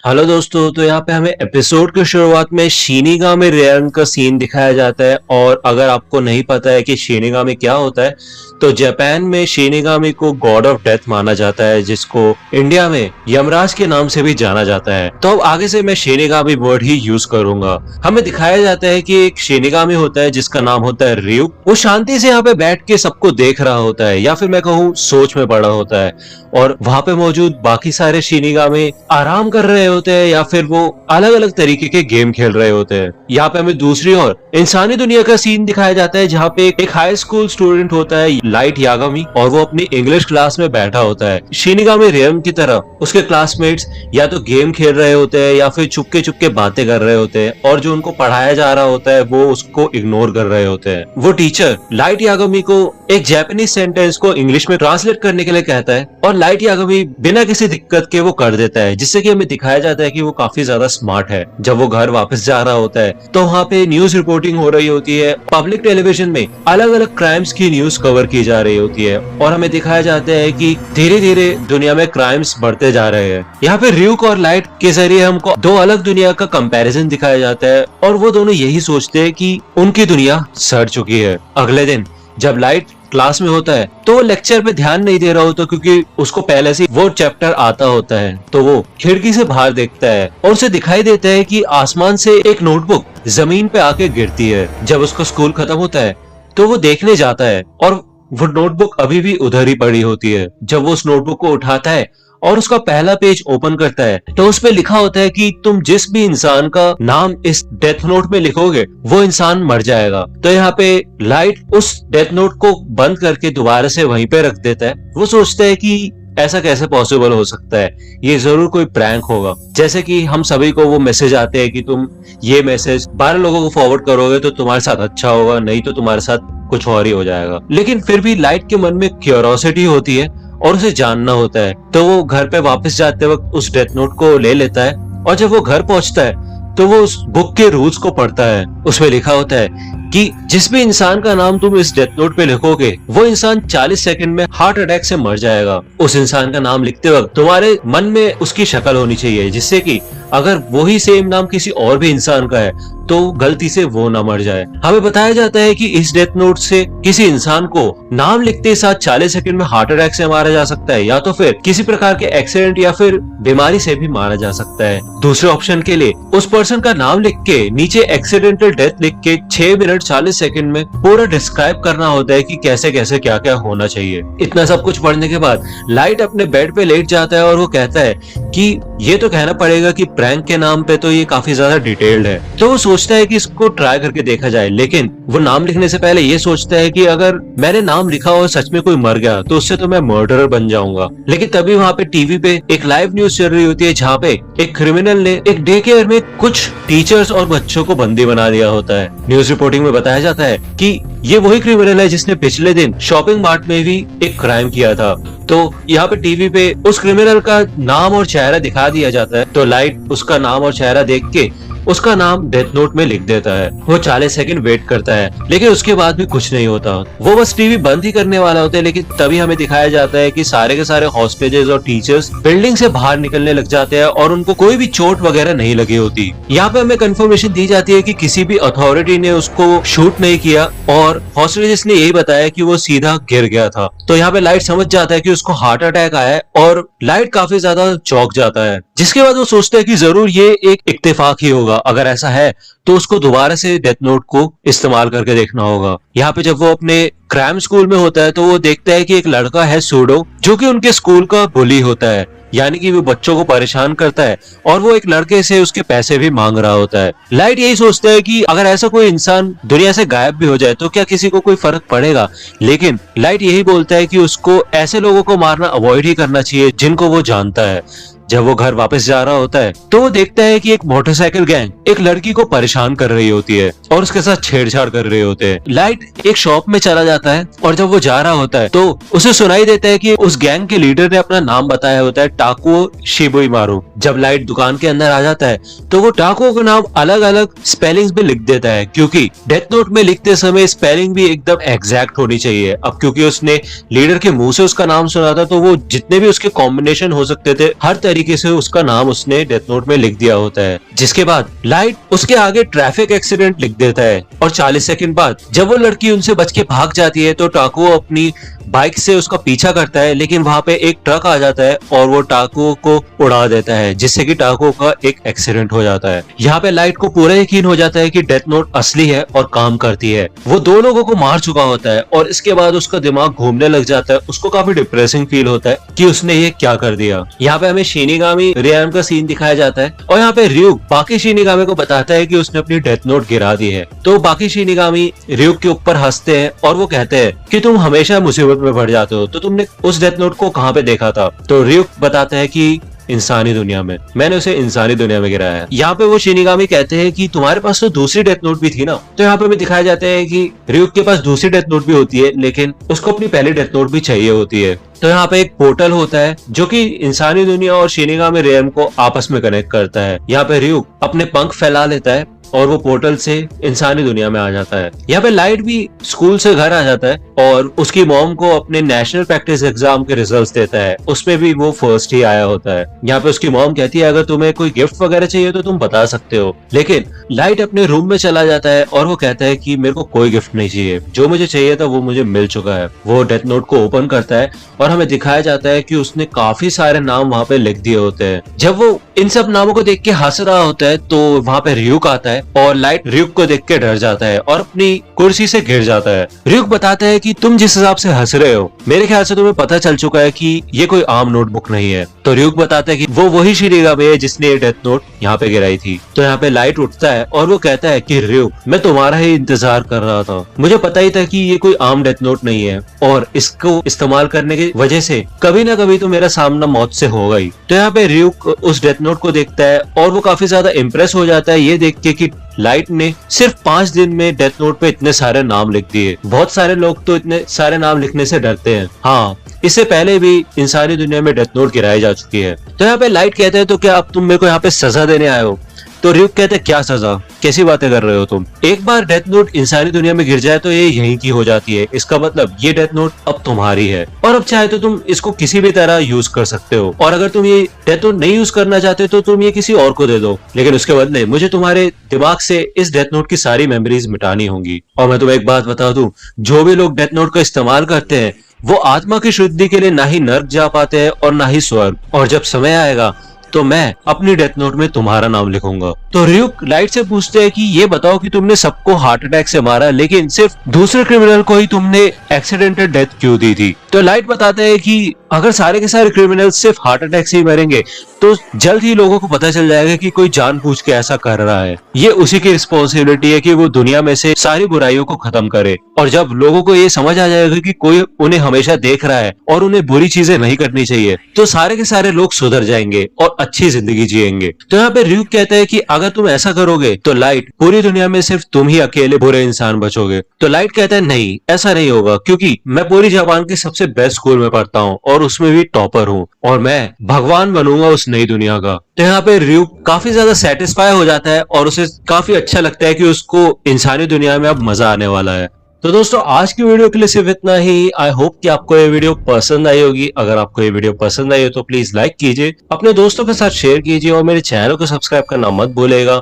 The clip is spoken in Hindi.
हेलो दोस्तों, तो यहाँ पे हमें एपिसोड की शुरुआत में शिनिगामी रेयन का सीन दिखाया जाता है। और अगर आपको नहीं पता है कि शिनिगामी क्या होता है, तो जापान में शिनिगामी को गॉड ऑफ डेथ माना जाता है, जिसको इंडिया में यमराज के नाम से भी जाना जाता है। तो अब आगे से मैं शिनिगामी वर्ड ही यूज करूंगा। हमें दिखाया जाता है कि एक शिनिगामी होता है जिसका नाम होता है रयू। वो शांति से यहाँ पे बैठ के सबको देख रहा होता है, या फिर मैं कहूँ सोच में पड़ा होता है। और वहां पे मौजूद बाकी सारे शिनिगामी आराम कर रहे होते हैं, या फिर वो अलग अलग तरीके के गेम खेल रहे होते हैं। यहाँ पे हमें दूसरी ओर इंसानी दुनिया का सीन दिखाया जाता है, जहाँ पे एक हाई स्कूल स्टूडेंट होता है लाइट यागामी, और वो अपनी इंग्लिश क्लास में बैठा होता है। शिनिगामी रेयन की तरह उसके क्लासमेट्स या तो गेम खेल रहे होते हैं या फिर चुपके चुपके बातें कर रहे होते हैं, और जो उनको पढ़ाया जा रहा होता है वो उसको इग्नोर कर रहे होते हैं। वो टीचर लाइट यागामी को एक जापानीज सेंटेंस को इंग्लिश में ट्रांसलेट करने के लिए कहता है, और लाइट यागामी बिना किसी दिक्कत के वो कर देता है, जिससे कि हमें दिखाया जाता है कि वो काफी ज्यादा स्मार्ट है। जब वो घर वापस जा रहा होता है तो वहाँ पे न्यूज रिपोर्टिंग हो रही होती है। पब्लिक टेलीविजन में अलग अलग क्राइम्स की न्यूज कवर की जा रही होती है, और हमें दिखाया जाता है कि धीरे धीरे दुनिया में क्राइम्स बढ़ते जा रहे हैं। यहाँ पे र्यूक और लाइट के जरिए हमको दो अलग दुनिया का कंपैरिजन दिखाया जाता है, और वो दोनों यही सोचते हैं कि उनकी दुनिया सड़ चुकी है। अगले दिन जब लाइट क्लास में होता है तो वो लेक्चर पे ध्यान नहीं दे रहा होता, क्योंकि उसको पहले से वो चैप्टर आता होता है। तो वो खिड़की से बाहर देखता है और उसे दिखाई देता है कि आसमान से एक नोटबुक जमीन पे आके गिरती है। जब उसका स्कूल खत्म होता है तो वो देखने जाता है, और वो नोटबुक अभी भी उधर ही पड़ी होती है। जब वो उस नोटबुक को उठाता है और उसका पहला पेज ओपन करता है, तो उस पे लिखा होता है कि तुम जिस भी इंसान का नाम इस डेथ नोट में लिखोगे वो इंसान मर जाएगा। तो यहाँ पे लाइट उस डेथ नोट को बंद करके दोबारा से वहीं पे रख देता है। वो सोचता है कि ऐसा कैसे पॉसिबल हो सकता है, ये जरूर कोई प्रैंक होगा। जैसे कि हम सभी को वो मैसेज आते हैं कि तुम ये मैसेज 12 लोगों को फॉरवर्ड करोगे तो तुम्हारे साथ अच्छा होगा, नहीं तो तुम्हारे साथ कुछ और ही हो जाएगा। लेकिन फिर भी लाइट के मन में क्यूरियोसिटी होती है और उसे जानना होता है। तो वो घर पे वापस जाते वक्त उस डेथ नोट को ले लेता है, और जब वो घर पहुंचता है तो वो उस बुक के रूल्स को पढ़ता है। उसमें लिखा होता है कि जिस भी इंसान का नाम तुम इस डेथ नोट पे लिखोगे वो इंसान 40 सेकंड में हार्ट अटैक से मर जाएगा। उस इंसान का नाम लिखते वक्त तुम्हारे मन में उसकी शक्ल होनी चाहिए, जिससे कि अगर वही सेम नाम किसी और भी इंसान का है तो गलती से वो ना मर जाए। हमें बताया जाता है कि इस डेथ नोट से किसी इंसान को नाम लिखते साथ 40 सेकंड में हार्ट अटैक से मारा जा सकता है, या तो फिर किसी प्रकार के एक्सीडेंट या फिर बीमारी से भी मारा जा सकता है। दूसरे ऑप्शन के लिए उस पर्सन का नाम लिख के नीचे एक्सीडेंटल डेथ लिख के 6 मिनट 40 सेकंड में पूरा डिस्क्राइब करना होता है कि कैसे कैसे क्या क्या होना चाहिए। इतना सब कुछ पढ़ने के बाद लाइट अपने बेड पे लेट जाता है, और वो कहता है कि ये तो कहना पड़ेगा कि प्रैंक के नाम पे तो ये काफी ज्यादा डिटेल्ड है। तो वो सोचता है कि इसको ट्राई करके देखा जाए, लेकिन वो नाम लिखने से पहले ये सोचता है कि अगर मैंने नाम लिखा और सच में कोई मर गया तो उससे तो मैं मर्डरर बन जाऊंगा। लेकिन तभी वहाँ पे टीवी पे एक लाइव न्यूज चल रही होती है, जहाँ पे एक क्रिमिनल ने एक डे केयर में कुछ टीचर्स और बच्चों को बंदी बना दिया होता है। न्यूज रिपोर्टिंग में बताया जाता है कि ये वही क्रिमिनल है जिसने पिछले दिन शॉपिंग मार्ट में भी एक क्राइम किया था। तो यहाँ पे टीवी पे उस क्रिमिनल का नाम और चेहरा दिखा दिया जाता है। तो लाइट उसका नाम और चेहरा देख के उसका नाम डेथ नोट में लिख देता है। वो 40 सेकंड वेट करता है, लेकिन उसके बाद भी कुछ नहीं होता। वो बस टीवी बंद ही करने वाला होता है, लेकिन तभी हमें दिखाया जाता है कि सारे के सारे हॉस्टेजेस और टीचर्स बिल्डिंग से बाहर निकलने लग जाते हैं, और उनको कोई भी चोट वगैरह नहीं लगी होती। यहाँ पे हमें कंफर्मेशन दी जाती है कि किसी भी अथॉरिटी ने उसको शूट नहीं किया, और हॉस्टेजेस ने यही बताया कि वो सीधा गिर गया था। तो यहाँ पे लाइट समझ जाता है कि उसको हार्ट अटैक आया है, और लाइट काफी ज्यादा चौंक जाता है। जिसके बाद वो सोचता है कि जरूर ये एक इत्तेफाक ही होगा। अगर ऐसा है तो उसको दोबारा से डेथ नोट को इस्तेमाल करके देखना होगा। यहाँ पे जब वो अपने क्राइम स्कूल में होता है तो वो देखता है कि एक लड़का है सूडो, जो कि उनके स्कूल का बुली होता है, यानी कि वो बच्चों को परेशान करता है, और वो एक लड़के से उसके पैसे भी मांग रहा होता है। लाइट यही सोचता है कि अगर ऐसा कोई इंसान दुनिया से गायब भी हो जाए तो क्या किसी को कोई फर्क पड़ेगा। लेकिन लाइट यही बोलता है कि उसको ऐसे लोगों को मारना अवॉइड ही करना चाहिए जिनको वो जानता है। जब वो घर वापस जा रहा होता है तो वो देखता है कि एक मोटरसाइकिल गैंग एक लड़की को परेशान कर रही होती है और उसके साथ छेड़छाड़ कर रहे होते हैं। लाइट एक शॉप में चला जाता है, और जब वो जा रहा होता है तो उसे सुनाई देता है कि उस गैंग के लीडर ने अपना नाम बताया होता है, टाकुओ शिबुइमारू। जब लाइट दुकान के अंदर आ जाता है तो वो टाकुओ का नाम अलग अलग स्पेलिंग्स में लिख देता है, क्योंकि डेथ नोट में लिखते समय स्पेलिंग भी एकदम एग्जैक्ट होनी चाहिए। अब क्योंकि उसने लीडर के मुंह से उसका नाम सुना था, तो वो जितने भी उसके कॉम्बिनेशन हो सकते थे हर तरीके तरीके से उसका नाम उसने डेथ नोट में लिख दिया होता है। जिसके बाद लाइट उसके आगे ट्रैफिक एक्सीडेंट लिख देता है और 40 सेकंड बाद जब वो लड़की उनसे बच के भाग जाती है तो टाकुओ अपनी बाइक से उसका पीछा करता है, लेकिन वहां पे एक ट्रक आ जाता है और वो टाकुओ को उड़ा देता है, जिससे कि टाकुओ का एक एक्सीडेंट हो जाता है। यहाँ पे लाइट को पूरा यकीन हो जाता है कि डेथ नोट असली है और काम करती है। वो 2 लोगों को मार चुका होता है और इसके बाद उसका दिमाग घूमने लग जाता है। उसको काफी डिप्रेसिंग फील होता है कि उसने ये क्या कर दिया। यहाँ पे हमें शिनिगामी रेयन का सीन दिखाया जाता है और यहाँ पे ryuk बाकी शिनिगामी को बताता है कि उसने अपनी डेथ नोट गिरा दी है। तो बाकी शिनिगामी ryuk के ऊपर हंसते हैं और वो कहते हैं कि तुम हमेशा मुसीबत में पड़ जाते हो, तो तुमने उस डेथ नोट को कहाँ पे देखा था? तो ryuk बताता है कि इंसानी दुनिया में, मैंने उसे इंसानी दुनिया में गिराया है। यहाँ पे वो शिनिगामी कहते हैं कि तुम्हारे पास तो दूसरी डेथ नोट भी थी ना। तो यहाँ पे हमें दिखाया जाता है कि ryuk के पास दूसरी डेथ नोट भी होती है, लेकिन उसको अपनी पहली डेथ नोट भी चाहिए होती है। तो यहाँ पे एक पोर्टल होता है जो कि इंसानी दुनिया और शिनिगामी रेयन को आपस में कनेक्ट करता है। यहाँ पे ryuk अपने पंख फैला लेता है और वो पोर्टल से इंसानी दुनिया में आ जाता है। यहाँ पे लाइट भी स्कूल से घर आ जाता है और उसकी मॉम को अपने नेशनल प्रैक्टिस एग्जाम के रिजल्ट्स देता है, उसमें भी वो फर्स्ट ही आया होता है। यहाँ पे उसकी मॉम कहती है अगर तुम्हें कोई गिफ्ट वगैरह चाहिए तो तुम बता सकते हो, लेकिन लाइट अपने रूम में चला जाता है और वो कहता है कि मेरे को कोई गिफ्ट नहीं चाहिए, जो मुझे चाहिए था वो मुझे मिल चुका है। वो डेथ नोट को ओपन करता है और हमें दिखाया जाता है कि उसने काफी सारे नाम वहाँ पे लिख दिए होते हैं। जब वो इन सब नामों को देख के हंस रहा होता है तो वहाँ पे ryuk आता है और लाइट ryuk को देख के डर जाता है और अपनी कुर्सी से गिर जाता है। ryuk बताता है कि तुम जिस हिसाब से हंस रहे हो, मेरे ख्याल से तुम्हें पता चल चुका है कि ये कोई आम नोटबुक नहीं है। तो ryuk बताता है कि वो वही शिनिगामी है जिसने ये डेथ नोट यहाँ पे गिराई थी। तो यहाँ पे लाइट उठता है और वो कहता है कि ryuk, मैं तुम्हारा ही इंतजार कर रहा था, मुझे पता ही था कि ये कोई आम डेथ नोट नहीं है और इसको इस्तेमाल करने की वजह से कभी ना कभी तो मेरा सामना मौत से होगा ही। तो यहाँ पे ryuk उस डेथ नोट को देखता है और वो काफी ज्यादा इम्प्रेस हो जाता है ये देख के कि लाइट ने सिर्फ 5 दिन में डेथ नोट पे इतने सारे नाम लिख दिए। बहुत सारे लोग तो इतने सारे नाम लिखने से डरते हैं। हाँ, इससे पहले भी इंसानी दुनिया में डेथ नोट गिराई जा चुकी है। तो यहाँ पे लाइट कहते हैं तो क्या अब तुम मेरे को यहाँ पे सजा देने आए हो? तो ryuk कहते हैं क्या सजा, कैसी बातें कर रहे हो तुम? एक बार डेथ नोट इंसानी दुनिया में गिर जाए तो ये यहीं की हो जाती है, इसका मतलब ये डेथ नोट अब तुम्हारी है और अब चाहे तो तुम इसको किसी भी तरह यूज कर सकते हो, और अगर तुम ये डेथ नोट नहीं यूज करना चाहते तो तुम ये किसी और को दे दो, लेकिन उसके बदले मुझे तुम्हारे दिमाग से इस डेथ नोट की सारी मेमोरीज मिटानी होंगी। और मैं तुम्हें एक बात बता दूं, जो भी लोग डेथ नोट का इस्तेमाल करते हैं वो आत्मा की शुद्धि के लिए ना ही नर्क जा पाते हैं और ना ही स्वर्ग, और जब समय आएगा तो मैं अपनी डेथ नोट में तुम्हारा नाम लिखूंगा। तो ryuk लाइट से पूछते हैं कि ये बताओ कि तुमने सबको हार्ट अटैक से मारा, लेकिन सिर्फ दूसरे क्रिमिनल को ही तुमने एक्सीडेंटल डेथ क्यों दी थी? तो लाइट बताते हैं कि अगर सारे के सारे क्रिमिनल सिर्फ हार्ट अटैक से ही मरेंगे तो जल्द ही लोगों को पता चल जाएगा कि कोई जानबूझ के ऐसा कर रहा है। ये उसी की रिस्पॉन्सिबिलिटी है कि वो दुनिया में से सारी बुराइयों को खत्म करे, और जब लोगों को ये समझ आ जाएगा कि कोई उन्हें हमेशा देख रहा है और उन्हें बुरी चीजें नहीं करनी चाहिए, तो सारे के सारे लोग सुधर जाएंगे और अच्छी जिंदगी जिएंगे। तो यहाँ पे ryuk कहता है कि अगर तुम ऐसा करोगे तो लाइट पूरी दुनिया में सिर्फ तुम ही अकेले बुरे इंसान बचोगे। तो लाइट कहता है नहीं, ऐसा नहीं होगा, क्योंकि मैं पूरी जापान के सबसे बेस्ट स्कूल में पढ़ता हूँ और उसमें भी टॉपर हूँ और मैं भगवान बनूंगा उस नई दुनिया का। तो यहाँ पे ryuk काफी ज्यादा सेटिस्फाई हो जाता है और उसे काफी अच्छा लगता है कि उसको इंसानी दुनिया में अब मजा आने वाला है। तो दोस्तों आज की वीडियो के लिए सिर्फ इतना ही। आई होप कि आपको ये वीडियो पसंद आई होगी। अगर आपको ये वीडियो पसंद आई हो तो प्लीज लाइक कीजिए, अपने दोस्तों के साथ शेयर कीजिए और मेरे चैनल को सब्सक्राइब करना मत भूलेगा।